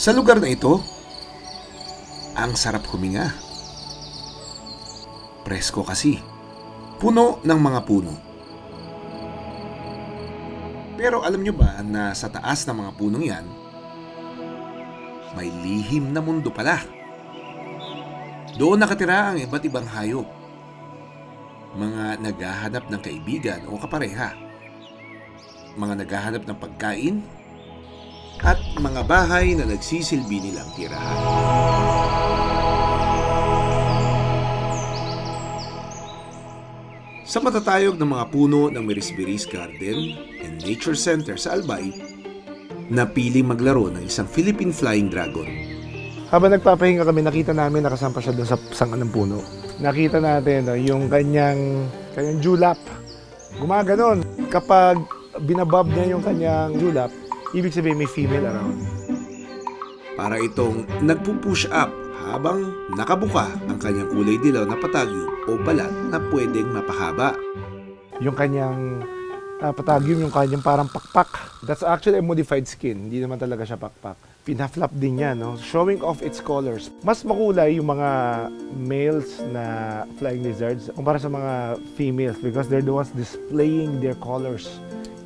Sa lugar na ito, ang sarap huminga. Presko kasi. Puno ng mga puno. Pero alam nyo ba na sa taas ng mga punong yan, may lihim na mundo pala. Doon nakatira ang iba't ibang hayop. Mga naghahanap ng kaibigan o kapareha. Mga naghahanap ng pagkain. At mga bahay na nagsisilbi nilang tirahan. Sa matatayog ng mga puno ng Mirisbiris Garden and Nature Center sa Albay, napiling maglaro ng isang Philippine Flying Dragon. Habang nagpapahinga kami, nakita namin nakasampa siya doon sa sanga ng puno. Nakita natin yung kanyang julap. Gumaganon. Kapag binabob niya yung kanyang julap, ibig sabihin may female around. Para itong nagpupush up habang nakabuka ang kanyang kulay dilaw na patagyo o balat na pwedeng mapahaba. Yung kanyang patagyum, yung kanyang parang pakpak. That's actually a modified skin. Hindi naman talaga siya pakpak. Pinaflap din niya, no? Showing off its colors. Mas makulay yung mga males na flying lizards kumpara sa mga females because they're the ones displaying their colors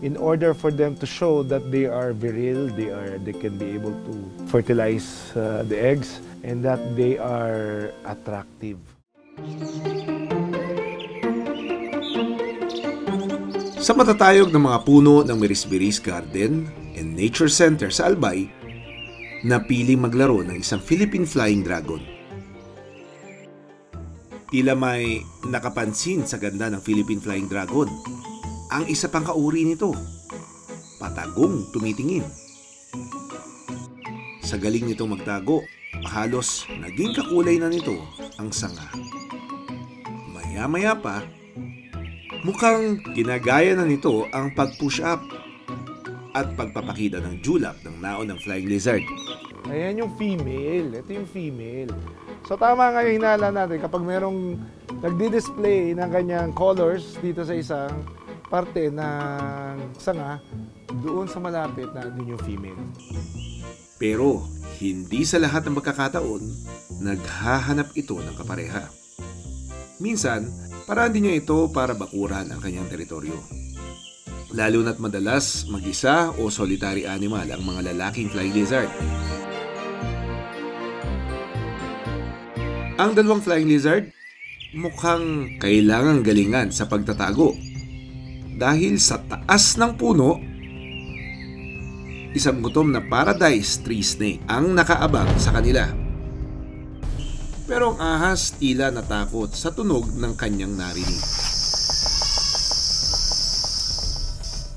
in order for them to show that they are viril, they can be able to fertilize the eggs, and that they are attractive. Sa matatayog ng mga puno ng Mirisbiris Garden and Nature Center sa Albay, napiling maglaro ng isang Philippine Flying Dragon. Tila may nakapansin sa ganda ng Philippine Flying Dragon. Ang isa pang kauri nito, patagong tumitingin. Sa galing nito magtago, halos naging kakulay na nito ang sanga. Maya-maya pa, mukhang ginagaya na nito ang pag-push up at pagpapakita ng julap ng naon ng flying lizard. Ayan yung female. Ito yung female. So tama nga yung hinala natin kapag merong nagdi-display ng kanyang colors dito sa isang parte ng sanga, doon sa malapit na doon yung female. Pero hindi sa lahat ng pagkakataon, naghahanap ito ng kapareha. Minsan, paraan din niya ito para bakuran ang kanyang teritoryo. Lalo na't madalas mag-isa o solitary animal ang mga lalaking flying lizard. Ang dalawang flying lizard mukhang kailangang galingan sa pagtatago. Dahil sa taas ng puno, isang gutom na paradise tree snake ang nakaabang sa kanila. Pero ang ahas tila natakot sa tunog ng kanyang narinig.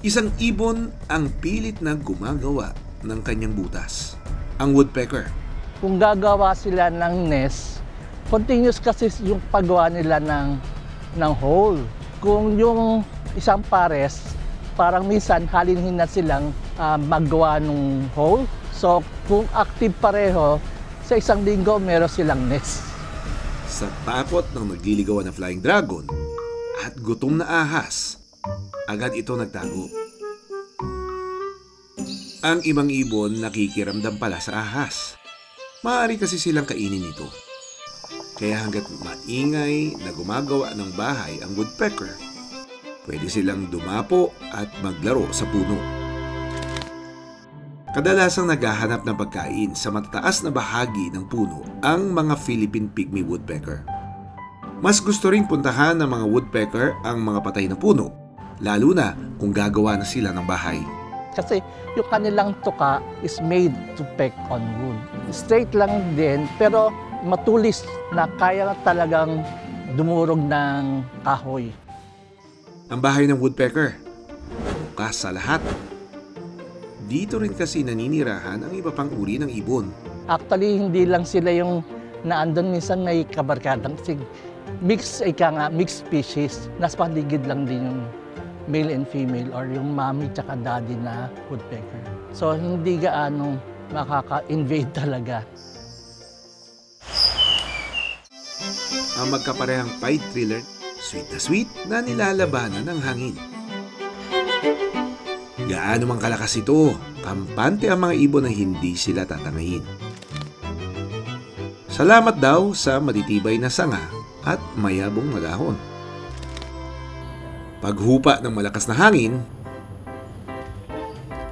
Isang ibon ang pilit na gumagawa ng kanyang butas, ang woodpecker. Kung gagawa sila ng nest, continuous kasi yung paggawa nila ng hole. Kung yung isang pares, parang minsan halinhin na silang maggawa ng hole. So kung active pareho, sa isang linggo meron silang nest. Sa takot ng nagliligawan na flying dragon at gutom na ahas, agad ito nagtago. Ang ibang ibon nakikiramdam pala sa ahas. Maaari kasi silang kainin ito. Kaya hanggat maingay na gumagawa ng bahay ang woodpecker, pwede silang dumapo at maglaro sa puno. Kadalasang naghahanap ng pagkain sa matataas na bahagi ng puno ang mga Philippine pygmy woodpecker. Mas gusto ring puntahan ng mga woodpecker ang mga patay na puno, lalo na kung gagawa na sila ng bahay. Kasi yung kanilang tuka is made to peck on wood. Straight lang din, pero matulis na kaya talagang dumurog ng kahoy. Ang bahay ng woodpecker, bukas sa lahat. Dito rin kasi naninirahan ang iba pang uri ng ibon. Actually, hindi lang sila yung naandun, minsan may kabarkadang mixed species. Nasa paligid lang din yung male and female or yung mommy tsaka daddy na woodpecker. So hindi gaano makaka-invade talaga. Ang magkaparehang pied trailer, sweet na nilalabanan ng hangin. Gaano mang kalakas ito, kampante ang mga ibon na hindi sila tatangayin. Salamat daw sa matitibay na sanga at mayabong na dahon. Paghupa ng malakas na hangin,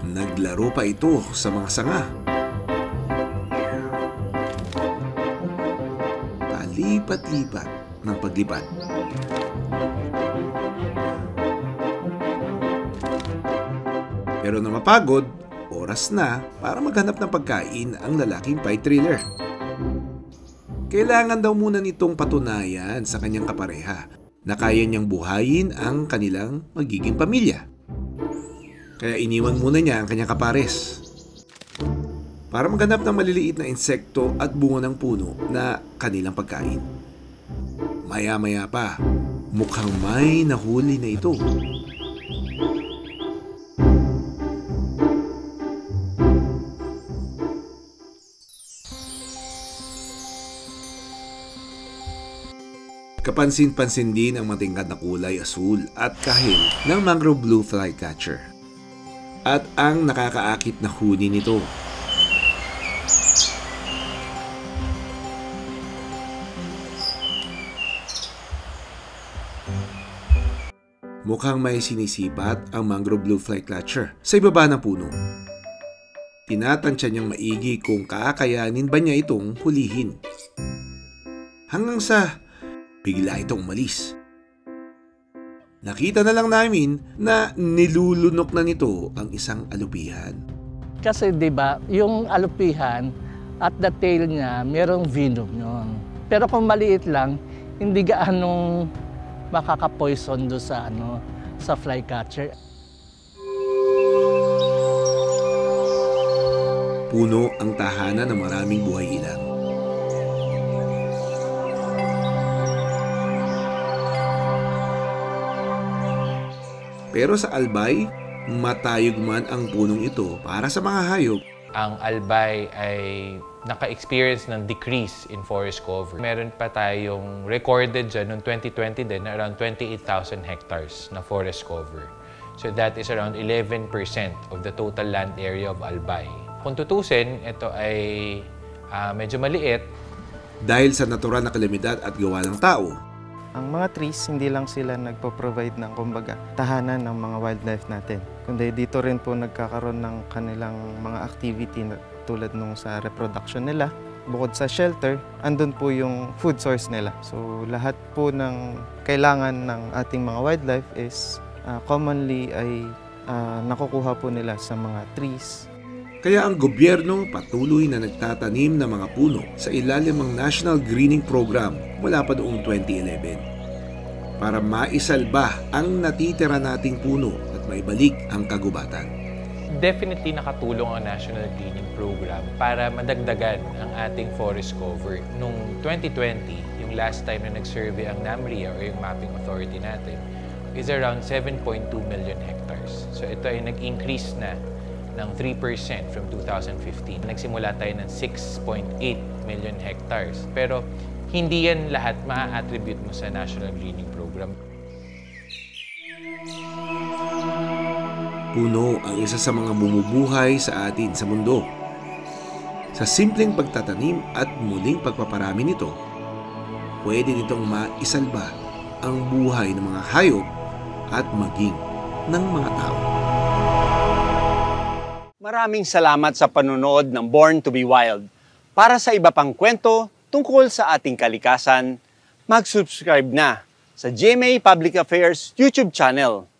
naglaro pa ito sa mga sanga. Palipat-lipat ng paglipat. Pero na mapagod, oras na para maghanap ng pagkain ang lalaking pie thriller. Kailangan daw muna nitong patunayan sa kanyang kapareha na kaya niyang buhayin ang kanilang magiging pamilya. Kaya iniwan muna niya ang kanyang kapares para maghanap ng maliliit na insekto at bunga ng puno na kanilang pagkain. Maya-maya pa, mukhang may nahuli na ito. Kapansin-pansin din ang matingkad na kulay asul at kahil ng mangrove blue flycatcher. At ang nakakaakit na huni nito. Mukhang may sinisipat ang mangrove blue flycatcher sa ibaba ng puno. Tinatansya niyang maigi kung kakayanin ba niya itong hulihin. Hanggang sa bigla itong umalis. Nakita na lang namin na nilulunok na nito ang isang alupihan. Kasi 'di ba, yung alupihan at the tail niya, merong venom yun. Pero kung maliit lang, hindi gaanong makaka-poison do sa sa flycatcher. Puno ang tahanan ng maraming buhay ilang. Pero sa albay, matayog man ang punong ito para sa mga hayop. Ang albay ay naka-experience ng decrease in forest cover. Meron pa tayong recorded dyan noong 2020 din na around 28,000 hectares na forest cover. So that is around 11% of the total land area of albay. Kung tutusin, ito ay medyo maliit. Dahil sa natural na kalamidad at gawa ng tao, ang mga trees, hindi lang sila nagpo-provide ng kumbaga tahanan ng mga wildlife natin. Kundi dito rin po nagkakaroon ng kanilang mga activity tulad nung sa reproduction nila. Bukod sa shelter, andun po yung food source nila. So lahat po ng kailangan ng ating mga wildlife is commonly ay nakukuha po nila sa mga trees. kaya ang gobyerno patuloy na nagtatanim ng mga puno sa ilalim ng National Greening Program mula pa noong 2011 para maisalba ang natitira nating puno at maibalik ang kagubatan. Definitely nakatulong ang National Greening Program para madagdagan ang ating forest cover. Noong 2020, yung last time na nag-survey ang NAMRIA o yung mapping authority natin, is around 7.2 million hectares. So ito ay nag-increase na ng 3% from 2015. Nagsimula tayo ng 6.8 million hectares. Pero hindi yan lahat ma-attribute mo sa National Greening Program. Puno ang isa sa mga bumubuhay sa atin sa mundo. Sa simpleng pagtatanim at muling pagpaparami nito, pwede nitong maisalba ang buhay ng mga hayop at maging ng mga tao. Maraming salamat sa panonood ng Born to be Wild. Para sa iba pang kwento tungkol sa ating kalikasan, mag-subscribe na sa GMA Public Affairs YouTube channel.